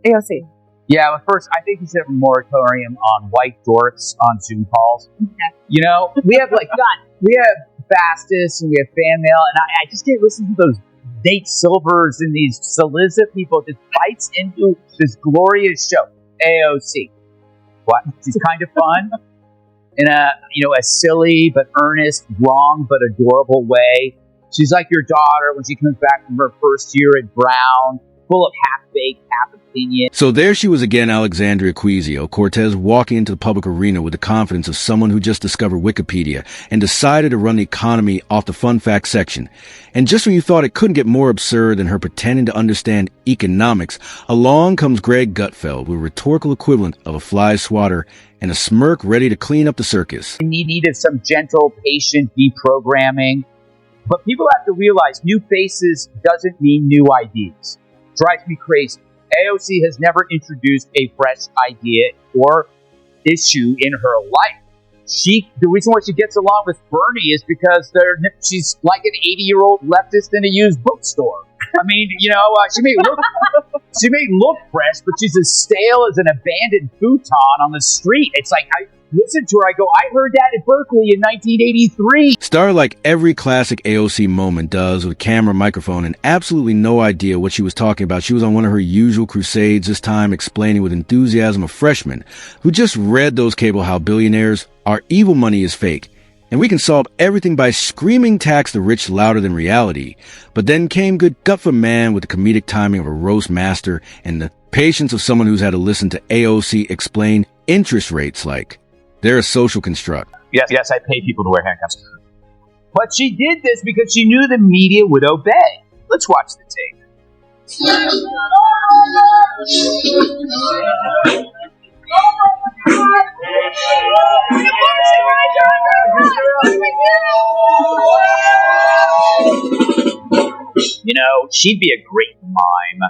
AOC. Yeah, but first, I think you should have a moratorium on white dorks on Zoom calls. Okay. You know, we have Fastest and we have fan mail, and I just can't listen to those Nate Silvers and these Saliza people that bites into this glorious show. AOC. What? She's kind of fun in a silly but earnest, wrong but adorable way. She's like your daughter when she comes back from her first year at Brown, full of half-baked, half-opinion. So there she was again, Alexandria Ocasio-Cortez, walking into the public arena with the confidence of someone who just discovered Wikipedia and decided to run the economy off the fun fact section. And just when you thought it couldn't get more absurd than her pretending to understand economics, along comes Greg Gutfeld with a rhetorical equivalent of a fly swatter and a smirk ready to clean up the circus. We needed some gentle, patient deprogramming. But people have to realize new faces doesn't mean new ideas. Drives me crazy. AOC has never introduced a fresh idea or issue in her life. The reason why she gets along with Bernie is because she's like an 80-year-old leftist in a used bookstore. I mean, she may look fresh, but she's as stale as an abandoned futon on the street. It's like, I listen to her, I go, I heard that at Berkeley in 1983. Started like every classic AOC moment does, with a camera, microphone, and absolutely no idea what she was talking about. She was on one of her usual crusades, this time explaining with enthusiasm a freshman who just read those cable how billionaires, our evil money is fake, and we can solve everything by screaming tax the rich louder than reality. But then came good Gutfeld man with the comedic timing of a roast master and the patience of someone who's had to listen to AOC explain interest rates like they're a social construct. Yes, I pay people to wear handcuffs. But she did this because she knew the media would obey. Let's watch the tape. She'd be a great mime.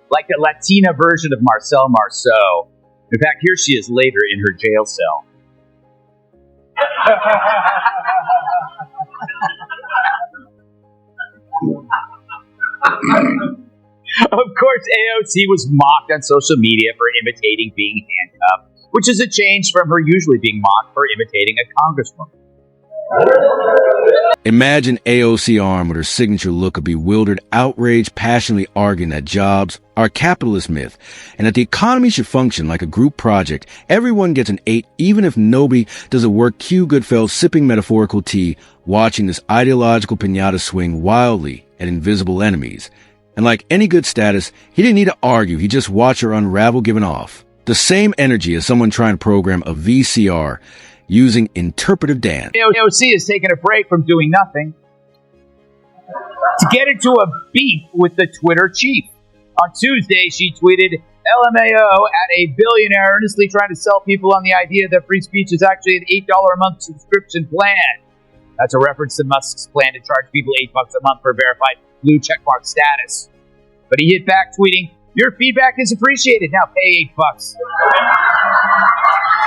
Like a Latina version of Marcel Marceau. In fact, here she is later in her jail cell. Of course, AOC was mocked on social media for imitating being handcuffed, which is a change from her usually being mocked for imitating a congresswoman. Imagine AOC armed with her signature look of bewildered outrage, passionately arguing that jobs are a capitalist myth and that the economy should function like a group project. Everyone gets an 8, even if nobody does the work. Cue Gutfeld sipping metaphorical tea, watching this ideological piñata swing wildly at invisible enemies. And like any good status, he didn't need to argue. He just watched her unravel, giving off the same energy as someone trying to program a VCR using interpretive dance. AOC is taking a break from doing nothing to get into a beef with the Twitter chief. On Tuesday, she tweeted, LMAO at a billionaire earnestly trying to sell people on the idea that free speech is actually an $8 a month subscription plan. That's a reference to Musk's plan to charge people $8 a month for verified blue checkmark status. But he hit back tweeting, your feedback is appreciated. Now pay $8.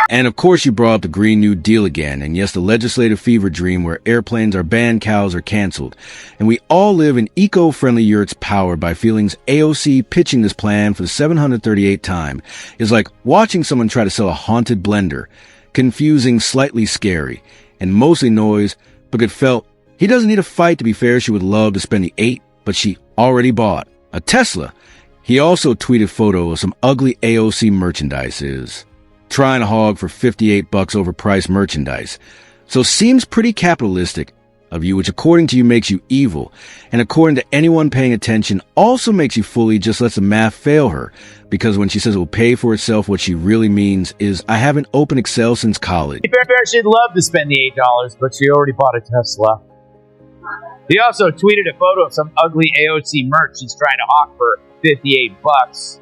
And of course, you brought up the Green New Deal again. And yes, the legislative fever dream where airplanes are banned, cows are canceled. And we all live in eco-friendly yurts powered by feelings. AOC pitching this plan for the 738th time is like watching someone try to sell a haunted blender. Confusing, slightly scary, and mostly noise. But Gutfeld, he doesn't need a fight to be fair. She would love to spend the 8, but she already bought a Tesla. He also tweeted photo of some ugly AOC merchandise trying to hog for $58 overpriced merchandise. So seems pretty capitalistic of you, which according to you makes you evil. And according to anyone paying attention also makes you fully, just lets the math fail her. Because when she says it will pay for itself, what she really means is, I haven't opened Excel since college. She'd love to spend the $8, but she already bought a Tesla. He also tweeted a photo of some ugly AOC merch she's trying to hawk for $58.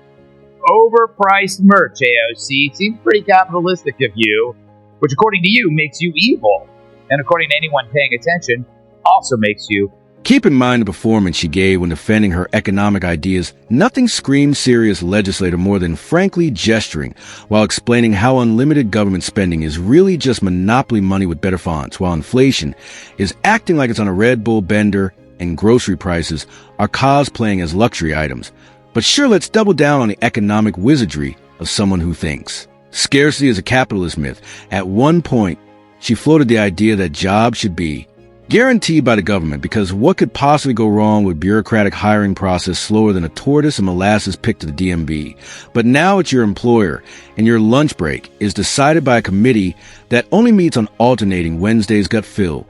Overpriced merch, AOC. Seems pretty capitalistic of you, which according to you makes you evil. And according to anyone paying attention, also makes you. Keep in mind the performance she gave when defending her economic ideas. Nothing screams serious legislator more than frankly gesturing while explaining how unlimited government spending is really just monopoly money with better fonts, while inflation is acting like it's on a Red Bull bender and grocery prices are cosplaying as luxury items. But sure, let's double down on the economic wizardry of someone who thinks. Scarcity is a capitalist myth. At one point, she floated the idea that jobs should be guaranteed by the government, because what could possibly go wrong with bureaucratic hiring process slower than a tortoise and molasses pick to the DMV? But now it's your employer, and your lunch break is decided by a committee that only meets on alternating Wednesday's gut fill.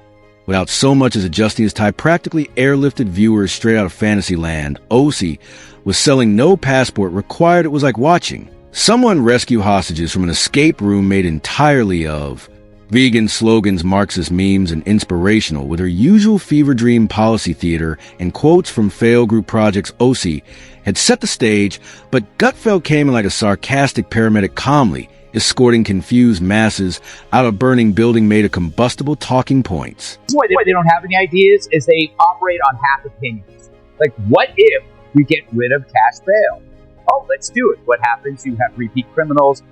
Without so much as adjusting his tie, practically airlifted viewers straight out of fantasy land. AOC was selling no passport required. It was like watching someone rescue hostages from an escape room made entirely of vegan slogans, Marxist memes, and inspirational. With her usual fever dream policy theater and quotes from failed group projects, AOC had set the stage, but Gutfeld came in like a sarcastic paramedic, calmly escorting confused masses out of a burning building made of combustible talking points. That's why they don't have any ideas, is they operate on half opinions. Like, what if we get rid of cash bail? Oh, let's do it. What happens? You have repeat criminals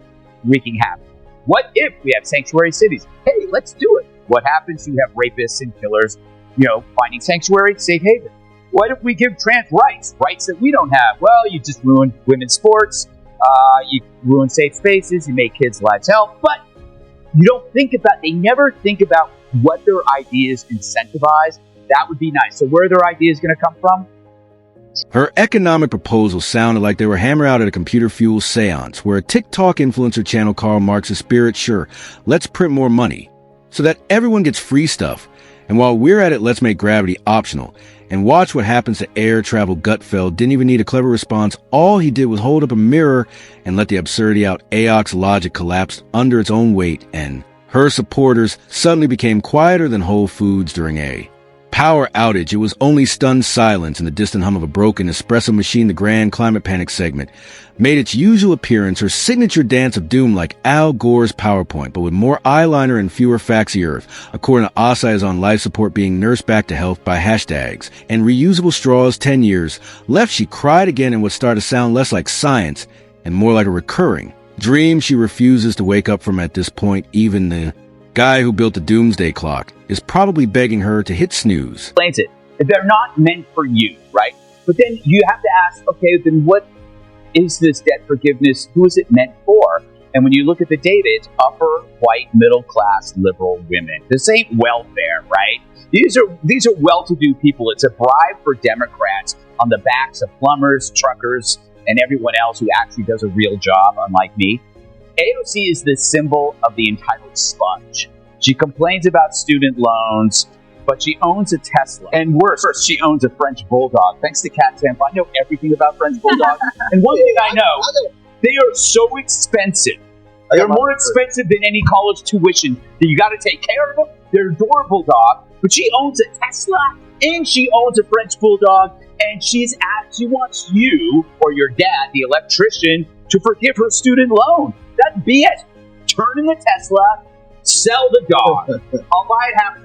wreaking havoc. What if we have sanctuary cities? Hey, let's do it. What happens? You have rapists and killers, finding sanctuary, safe haven. What if we give trans rights that we don't have? Well, you just ruin women's sports. You ruin safe spaces. You make kids' lives hell. But you don't think about, they never think about what their ideas incentivize. That would be nice. So where are their ideas going to come from? Her economic proposals sounded like they were hammered out at a computer-fueled seance, where a TikTok influencer channel Karl Marx's spirit, sure, let's print more money so that everyone gets free stuff. And while we're at it, let's make gravity optional. And watch what happens to air travel. Gutfeld didn't even need a clever response. All he did was hold up a mirror and let the absurdity out. AOC's logic collapsed under its own weight, and her supporters suddenly became quieter than Whole Foods during a power outage. It was only stunned silence and the distant hum of a broken espresso machine. The grand climate panic segment made its usual appearance, her signature dance of doom like Al Gore's PowerPoint, but with more eyeliner and fewer faxy earth. According to AOC, is on life support, being nursed back to health by hashtags and reusable straws. 10 years left, she cried again in what started to sound less like science and more like a recurring dream she refuses to wake up from. At this point, even the guy who built the doomsday clock is probably begging her to hit snooze. Explains it. They're not meant for you, right? But then you have to ask, okay, then what is this debt forgiveness? Who is it meant for? And when you look at the data, it's upper, white, middle-class, liberal women. This ain't welfare, right? These are well-to-do people. It's a bribe for Democrats on the backs of plumbers, truckers, and everyone else who actually does a real job, unlike me. AOC is the symbol of the entitled sponge. She complains about student loans, but she owns a Tesla. And worse, she owns a French Bulldog. Thanks to Cat Samp, I know everything about French Bulldogs. And one thing I know, they are so expensive. They're more expensive than any college tuition. You got to take care of them. They're adorable dog, but she owns a Tesla and she owns a French Bulldog. And she wants you or your dad, the electrician, to forgive her student loan. That's BS. Turn in the Tesla, sell the dog. I'll buy it half price.